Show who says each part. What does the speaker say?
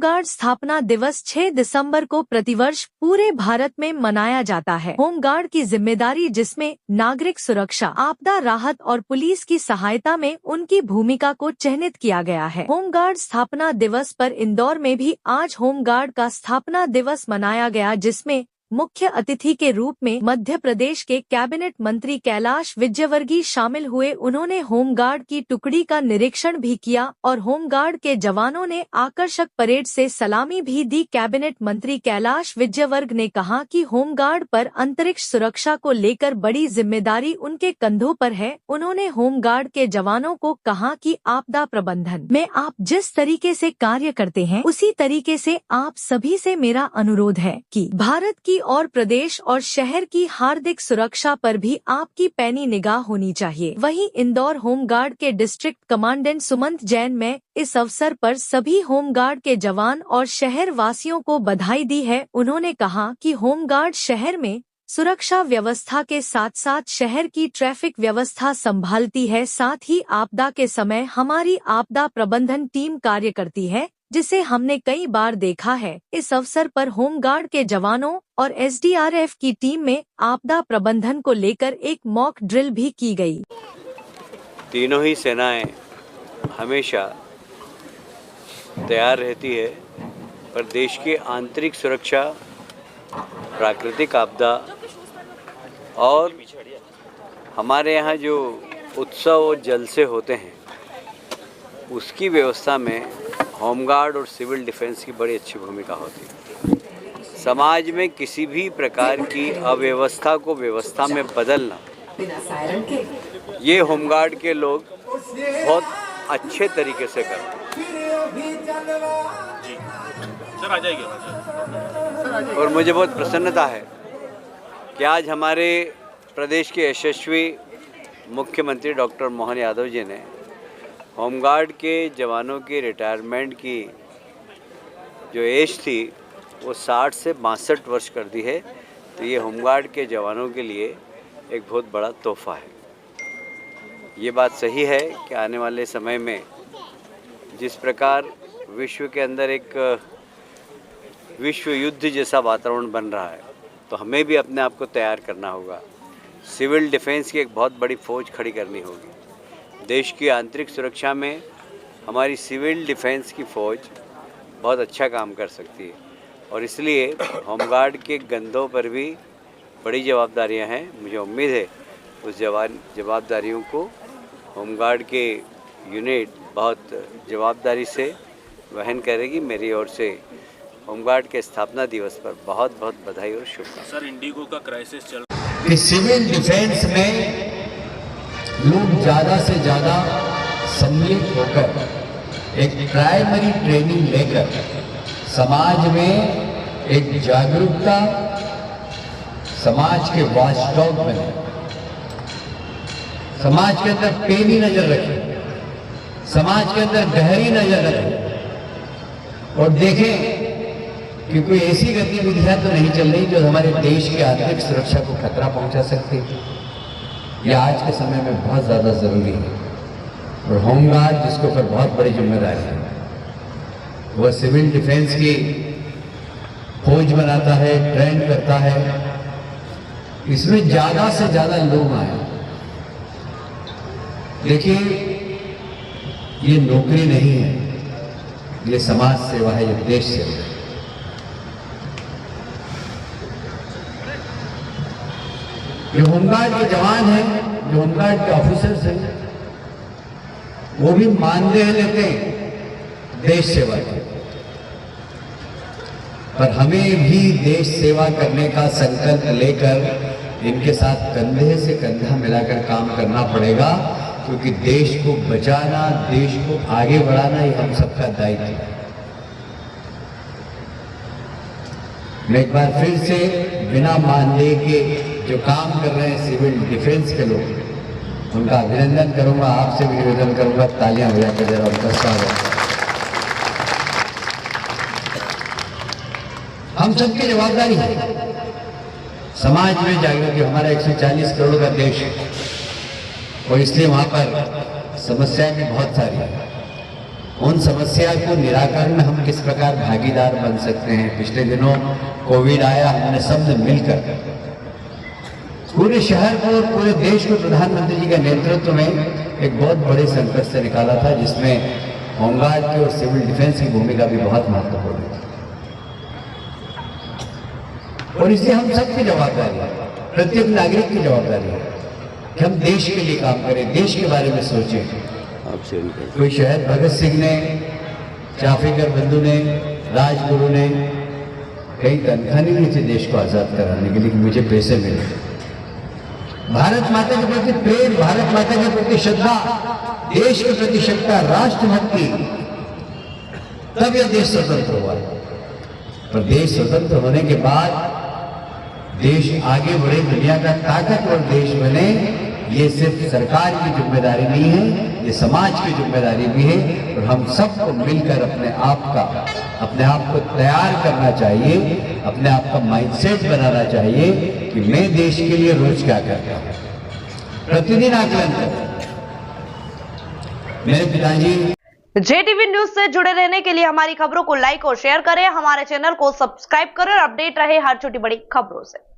Speaker 1: Home guard स्थापना दिवस 6 दिसंबर को प्रतिवर्ष पूरे भारत में मनाया जाता है। होमगार्ड की जिम्मेदारी, जिसमें नागरिक सुरक्षा, आपदा राहत और पुलिस की सहायता में उनकी भूमिका को चिह्नित किया गया है। होमगार्ड स्थापना दिवस पर इंदौर में भी आज होमगार्ड का स्थापना दिवस मनाया गया, जिसमें मुख्य अतिथि के रूप में मध्य प्रदेश के कैबिनेट मंत्री कैलाश विजयवर्गीय शामिल हुए। उन्होंने होमगार्ड की टुकड़ी का निरीक्षण भी किया और होमगार्ड के जवानों ने आकर्षक परेड से सलामी भी दी। कैबिनेट मंत्री कैलाश विजयवर्गीय ने कहा कि होमगार्ड पर अंतरिक्ष सुरक्षा को लेकर बड़ी जिम्मेदारी उनके कंधों पर है। उन्होंने होमगार्ड के जवानों को कहा कि आपदा प्रबंधन में आप जिस तरीके से कार्य करते हैं, उसी तरीके से आप सभी से मेरा अनुरोध है कि भारत की और प्रदेश और शहर की हार्दिक सुरक्षा पर भी आपकी पैनी निगाह होनी चाहिए। वहीं इंदौर होमगार्ड के डिस्ट्रिक्ट कमांडेंट सुमंत जैन में इस अवसर पर सभी होमगार्ड के जवान और शहर वासियों को बधाई दी है। उन्होंने कहा कि होमगार्ड शहर में सुरक्षा व्यवस्था के साथ साथ शहर की ट्रैफिक व्यवस्था संभालती है। साथ ही आपदा के समय हमारी आपदा प्रबंधन टीम कार्य करती है, जिसे हमने कई बार देखा है। इस अवसर पर होमगार्ड के जवानों और एसडीआरएफ की टीम में आपदा प्रबंधन को लेकर एक मॉक ड्रिल भी की गई।
Speaker 2: तीनों ही सेनाएं हमेशा तैयार रहती है, पर देश की आंतरिक सुरक्षा, प्राकृतिक आपदा और हमारे यहाँ जो उत्सव और जलसे होते हैं, उसकी व्यवस्था में होमगार्ड और सिविल डिफेंस की बड़ी अच्छी भूमिका होती है। समाज में किसी भी प्रकार की अव्यवस्था को व्यवस्था में बदलना, ये होमगार्ड के लोग बहुत अच्छे तरीके से करते हैं। और मुझे बहुत प्रसन्नता है कि आज हमारे प्रदेश के यशस्वी मुख्यमंत्री डॉक्टर मोहन यादव जी ने होमगार्ड के जवानों की रिटायरमेंट की जो एज थी वो 60 से 62 वर्ष कर दी है। तो ये होमगार्ड के जवानों के लिए एक बहुत बड़ा तोहफा है। ये बात सही है कि आने वाले समय में जिस प्रकार विश्व के अंदर एक विश्व युद्ध जैसा वातावरण बन रहा है, तो हमें भी अपने आप को तैयार करना होगा। सिविल डिफेंस की एक बहुत बड़ी फौज खड़ी करनी होगी। देश की आंतरिक सुरक्षा में हमारी सिविल डिफेंस की फ़ौज बहुत अच्छा काम कर सकती है और इसलिए होमगार्ड के कंधों पर भी बड़ी जवाबदारियां हैं। मुझे उम्मीद है उस जवाबदारियों को होमगार्ड के यूनिट बहुत जवाबदारी से वहन करेगी। मेरी ओर से होमगार्ड के स्थापना दिवस पर बहुत बहुत बधाई और शुभकामनाएं।
Speaker 3: सर, इंडिगो का क्राइसिस चल
Speaker 4: कि सिविल डिफेंस में लोग ज़्यादा से ज़्यादा सम्मिलित होकर एक प्राइमरी ट्रेनिंग लेकर समाज में एक जागरूकता, समाज के वॉचडॉग बने, समाज के अंदर पैनी नजर रखें, समाज के अंदर गहरी नजर रखें और देखें कि कोई ऐसी गतिविधियां तो नहीं चल रही जो हमारे देश की आंतरिक सुरक्षा को खतरा पहुंचा सकती है। यह आज के समय में बहुत ज़्यादा ज़रूरी है और होमगार्ड जिसके ऊपर बहुत बड़ी जिम्मेदारी है, वह सिविल डिफेंस की फौज बनाता है, ट्रेन करता है। इसमें ज़्यादा से ज़्यादा लोग आए। देखिए, ये नौकरी नहीं है, ये समाज सेवा है, ये देश सेवा है। जो होमगार्ड के जवान हैं, जो होमगार्ड के ऑफिसर्स हैं, वो भी मानदेय लेते हैं देश सेवा के, पर हमें भी देश सेवा करने का संकल्प लेकर इनके साथ कंधे से कंधा मिलाकर काम करना पड़ेगा, क्योंकि देश को बचाना, देश को आगे बढ़ाना ये हम सबका दायित्व है। मैं एक बार फिर से बिना मानदेय के जो काम कर रहे हैं सिविल डिफेंस के लोग, उनका अभिनंदन करूंगा। आपसे भी निवेदन करूंगा, तालियां बजाकर जरा उनका स्वागत। हम सबकी जवाबदारी है समाज में जागरूकता। हमारा 140 करोड़ का देश है और इसलिए वहां पर समस्याएं भी बहुत सारी है। उन समस्या को निराकरण में हम किस प्रकार भागीदार बन सकते हैं। पिछले दिनों कोविड आया, हमने सबने मिलकर पूरे शहर को और पूरे देश को प्रधानमंत्री जी के नेतृत्व में एक बहुत बड़े संकट से निकाला था, जिसमें होमगार्ड की और सिविल डिफेंस की भूमिका भी बहुत महत्वपूर्ण है। और इसलिए हम सबकी जवाबदारी है, प्रत्येक नागरिक की जवाबदारी है कि हम देश के लिए काम करें, देश के बारे में सोचें। कोई शहीद भगत सिंह ने, चाफिकर बंधु ने, राजगुरु ने कई तनख्वाह नहीं ली थी देश को आजाद कराने के लिए कि मुझे पैसे मिले। भारत माता के प्रति प्रेम, भारत माता के प्रति श्रद्धा, देश के प्रति श्रद्धा, राष्ट्रभक्ति, तब यह देश स्वतंत्र हुआ। पर देश स्वतंत्र होने के बाद देश आगे बढ़े, दुनिया का ताकतवर देश बने, ये सिर्फ सरकार की जिम्मेदारी नहीं है, ये समाज की जिम्मेदारी भी है। और हम सबको मिलकर अपने आप को तैयार करना चाहिए, अपने आप का माइंडसेट बनाना चाहिए कि मैं देश के लिए रोज क्या करता हूं, प्रतिदिन आकलन करें। मेरे पिताजी।
Speaker 3: JTV न्यूज से जुड़े रहने के लिए हमारी खबरों को लाइक और शेयर करें, हमारे चैनल को सब्सक्राइब करें और अपडेट रहे हर छोटी बड़ी खबरों से।